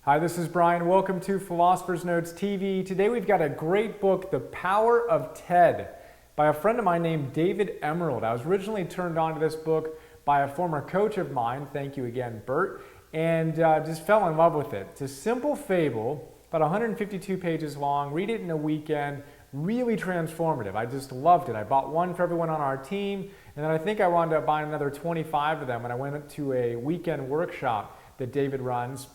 Hi, this is Brian. Welcome to Philosopher's Notes TV. Today we've got a great book, The Power of TED, by a friend of mine named David Emerald. I was originally turned on to this book by a former coach of mine, thank you again, Bert, and just fell in love with it. It's a simple fable, about 152 pages long. Read it in a weekend. Really transformative. I just loved it. I bought one for everyone on our team, and then I think I wound up buying another 25 of them when I went to a weekend workshop that David runs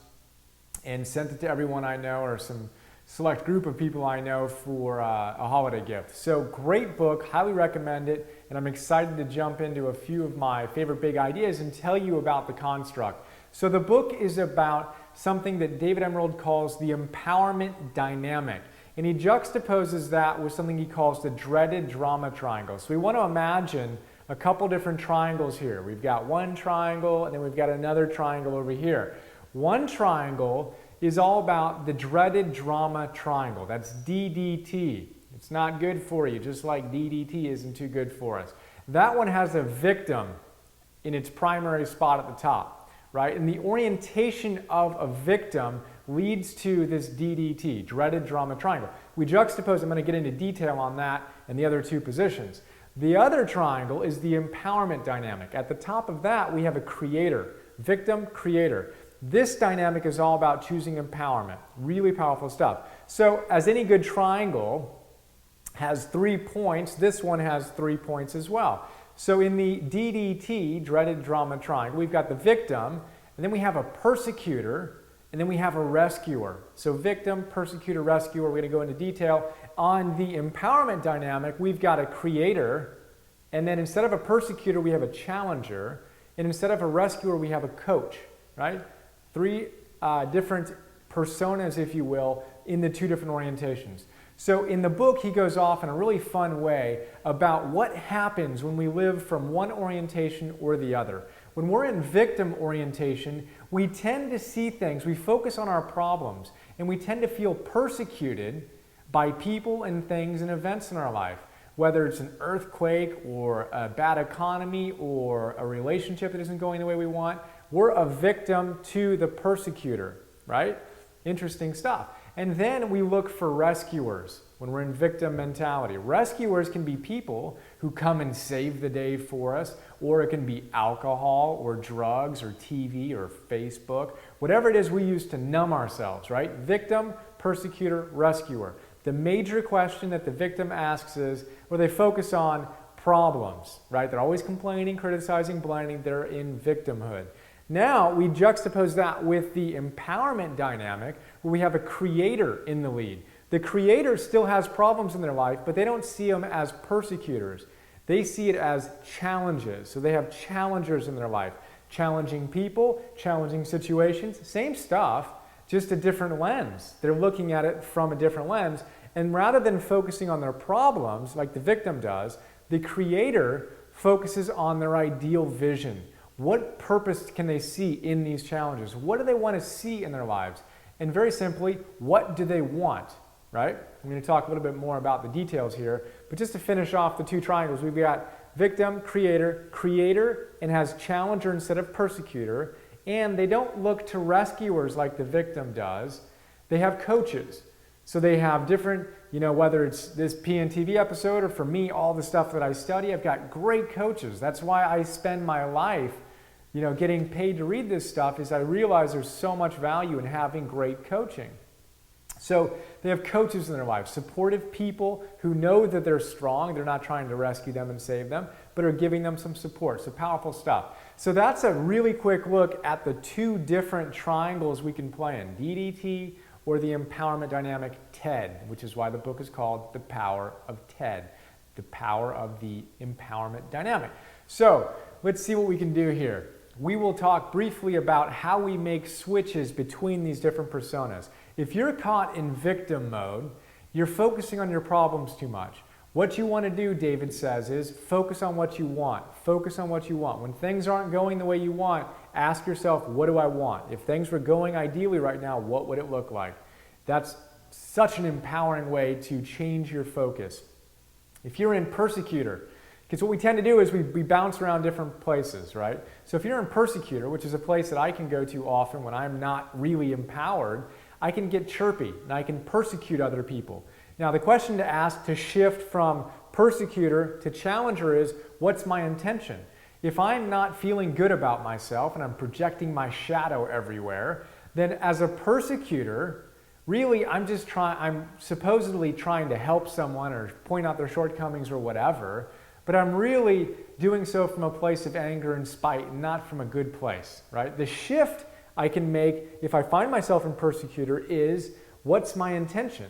and sent it to everyone I know or some select group of people I know for a holiday gift. So great book, highly recommend it, and I'm excited to jump into a few of my favorite big ideas and tell you about the construct. So the book is about something that David Emerald calls the empowerment dynamic, and he juxtaposes that with something he calls the dreaded drama triangle. So we want to imagine a couple different triangles here. We've got one triangle, and then we've got another triangle over here. One triangle is all about the dreaded drama triangle. That's DDT. It's not good for you, just like DDT isn't too good for us. That one has a victim in its primary spot at the top, right? And the orientation of a victim leads to this DDT, dreaded drama triangle. We juxtapose, I'm going to get into detail on that and the other two positions. The other triangle is the empowerment dynamic. At the top of that, we have a creator, victim, creator. This dynamic is all about choosing empowerment. Really powerful stuff. So as any good triangle has 3 points, this one has 3 points as well. So in the DDT, dreaded drama triangle, we've got the victim, and then we have a persecutor, and then we have a rescuer. So victim, persecutor, rescuer, we're going to go into detail. On the empowerment dynamic, we've got a creator, and then instead of a persecutor, we have a challenger, and instead of a rescuer, we have a coach, right? 3 different personas, if you will, in the 2 different orientations. So in the book, he goes off in a really fun way about what happens when we live from one orientation or the other. When we're in victim orientation, we tend to see things, we focus on our problems, and we tend to feel persecuted by people and things and events in our life. Whether it's an earthquake or a bad economy or a relationship that isn't going the way we want, we're a victim to the persecutor, right? Interesting stuff. And then we look for rescuers when we're in victim mentality. Rescuers can be people who come and save the day for us, or it can be alcohol or drugs or TV or Facebook, whatever it is we use to numb ourselves, right? Victim, persecutor, rescuer. The major question that the victim asks is, where they focus on problems, right? They're always complaining, criticizing, blaming. They're in victimhood. Now we juxtapose that with the empowerment dynamic, where we have a creator in the lead. The creator still has problems in their life, but they don't see them as persecutors. They see it as challenges. So they have challengers in their life. Challenging people, challenging situations, same stuff, just a different lens. They're looking at it from a different lens. And rather than focusing on their problems, like the victim does, the creator focuses on their ideal vision. What purpose can they see in these challenges? What do they want to see in their lives? And very simply, what do they want, right? I'm going to talk a little bit more about the details here, but just to finish off the 2 triangles, we've got victim, creator, creator, and has challenger instead of persecutor, and they don't look to rescuers like the victim does. They have coaches. So they have different, whether it's this PNTV episode or for me, all the stuff that I study, I've got great coaches. That's why I spend my life, getting paid to read this stuff, is I realize there's so much value in having great coaching. So they have coaches in their life, supportive people who know that they're strong. They're not trying to rescue them and save them, but are giving them some support. So powerful stuff. So that's a really quick look at the 2 different triangles we can play in, DDT or the empowerment dynamic, TED, which is why the book is called The Power of TED, the power of the empowerment dynamic. So let's see what we can do here. We will talk briefly about how we make switches between these different personas. If you're caught in victim mode, you're focusing on your problems too much. What you want to do, David says, is focus on what you want. Focus on what you want. When things aren't going the way you want, ask yourself, what do I want? If things were going ideally right now, what would it look like? That's such an empowering way to change your focus. If you're in persecutor, Because what we tend to do is we bounce around different places, right? So if you're in Persecutor, which is a place that I can go to often when I'm not really empowered, I can get chirpy and I can persecute other people. Now the question to ask to shift from persecutor to challenger is, what's my intention? If I'm not feeling good about myself and I'm projecting my shadow everywhere, then as a persecutor, really I'm supposedly trying to help someone or point out their shortcomings or whatever, but I'm really doing so from a place of anger and spite and not from a good place, right? The shift I can make if I find myself in persecutor is, what's my intention?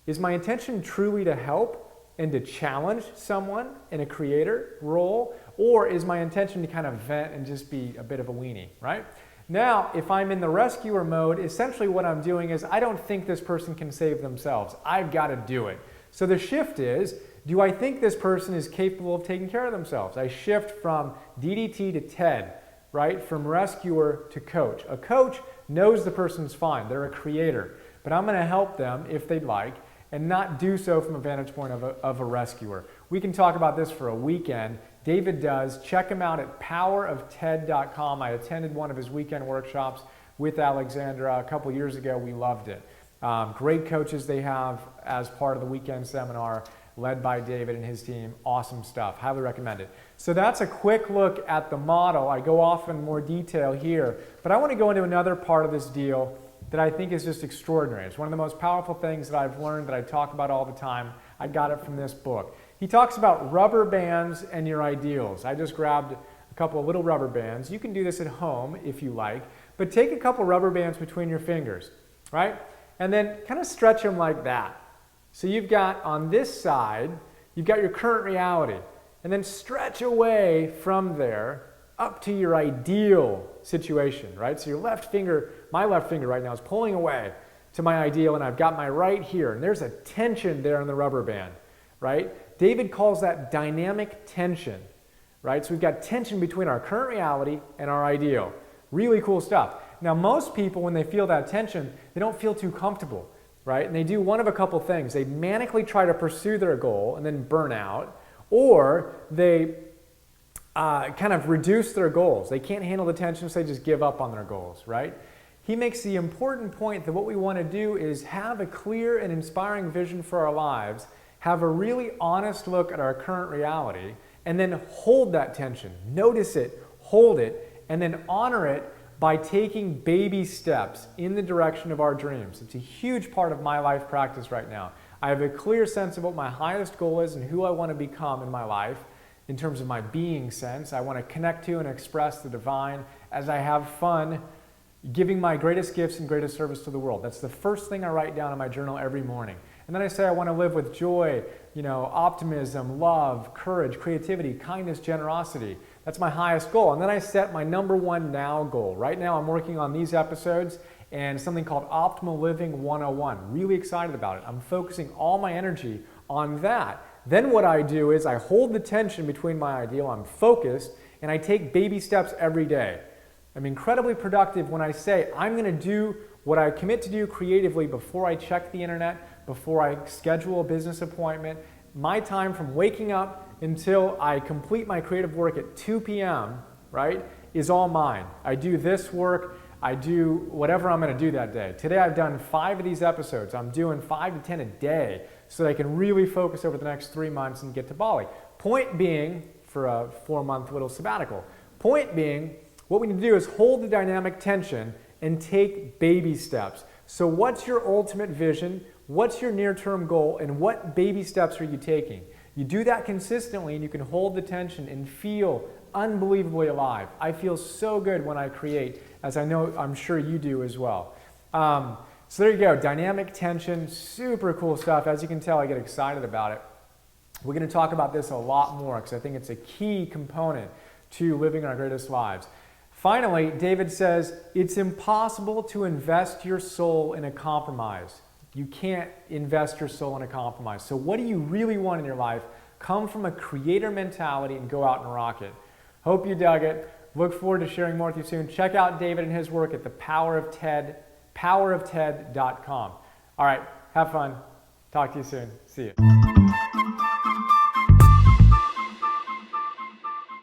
Is my intention truly to help and to challenge someone in a creator role, or is my intention to kind of vent and just be a bit of a weenie, right? Now, if I'm in the rescuer mode, essentially what I'm doing is I don't think this person can save themselves. I've got to do it. So the shift is, do I think this person is capable of taking care of themselves? I shift from DDT to TED, right? From rescuer to coach. A coach knows the person's fine. They're a creator. But I'm going to help them if they'd like, and not do so from a vantage point of a rescuer. We can talk about this for a weekend. David does. Check him out at powerofted.com. I attended one of his weekend workshops with Alexandra a couple years ago. We loved it. Great coaches they have as part of the weekend seminar, led by David and his team. Awesome stuff. Highly recommend it. So that's a quick look at the model. I go off in more detail here, but I want to go into another part of this deal that I think is just extraordinary. It's one of the most powerful things that I've learned, that I talk about all the time. I got it from this book. He talks about rubber bands and your ideals. I just grabbed a couple of little rubber bands. You can do this at home if you like, but take a couple rubber bands between your fingers, right? And then kind of stretch them like that. So you've got on this side, you've got your current reality, and then stretch away from there up to your ideal situation, right? So your left finger, my left finger right now is pulling away to my ideal, and I've got my right here, and there's a tension there in the rubber band, right? David calls that dynamic tension, right? So we've got tension between our current reality and our ideal. Really cool stuff. Now most people, when they feel that tension, they don't feel too comfortable, right? And they do one of a couple things. They manically try to pursue their goal and then burn out, or they kind of reduce their goals. They can't handle the tension, so they just give up on their goals, right? He makes the important point that what we want to do is have a clear and inspiring vision for our lives, have a really honest look at our current reality, and then hold that tension. Notice it, hold it, and then honor it by taking baby steps in the direction of our dreams. It's a huge part of my life practice right now. I have a clear sense of what my highest goal is and who I want to become in my life. In terms of my being sense, I want to connect to and express the divine as I have fun giving my greatest gifts and greatest service to the world. That's the first thing I write down in my journal every morning. And then I say I want to live with joy, optimism, love, courage, creativity, kindness, generosity. That's my highest goal. And then I set my number one now goal. Right now I'm working on these episodes and something called Optimal Living 101. Really excited about it. I'm focusing all my energy on that. Then what I do is I hold the tension between my ideal, I'm focused, and I take baby steps every day. I'm incredibly productive when I say I'm going to do what I commit to do creatively before I check the internet, before I schedule a business appointment. My time from waking up until I complete my creative work at 2 p.m., right, is all mine. I do this work, I do whatever I'm going to do that day. Today I've done 5 of these episodes. I'm doing 5 to 10 a day so that I can really focus over the next 3 months and get to Bali. Point being, for a 4-month little sabbatical, point being, what we need to do is hold the dynamic tension and take baby steps. So what's your ultimate vision? What's your near-term goal? And what baby steps are you taking? You do that consistently and you can hold the tension and feel unbelievably alive. I feel so good when I create, as I'm sure you do as well. So there you go, dynamic tension, super cool stuff. As you can tell, I get excited about it. We're going to talk about this a lot more because I think it's a key component to living our greatest lives. Finally, David says, it's impossible to invest your soul in a compromise. You can't invest your soul in a compromise. So what do you really want in your life? Come from a creator mentality and go out and rock it. Hope you dug it. Look forward to sharing more with you soon. Check out David and his work at the powerofted.com. All right, have fun. Talk to you soon. See you.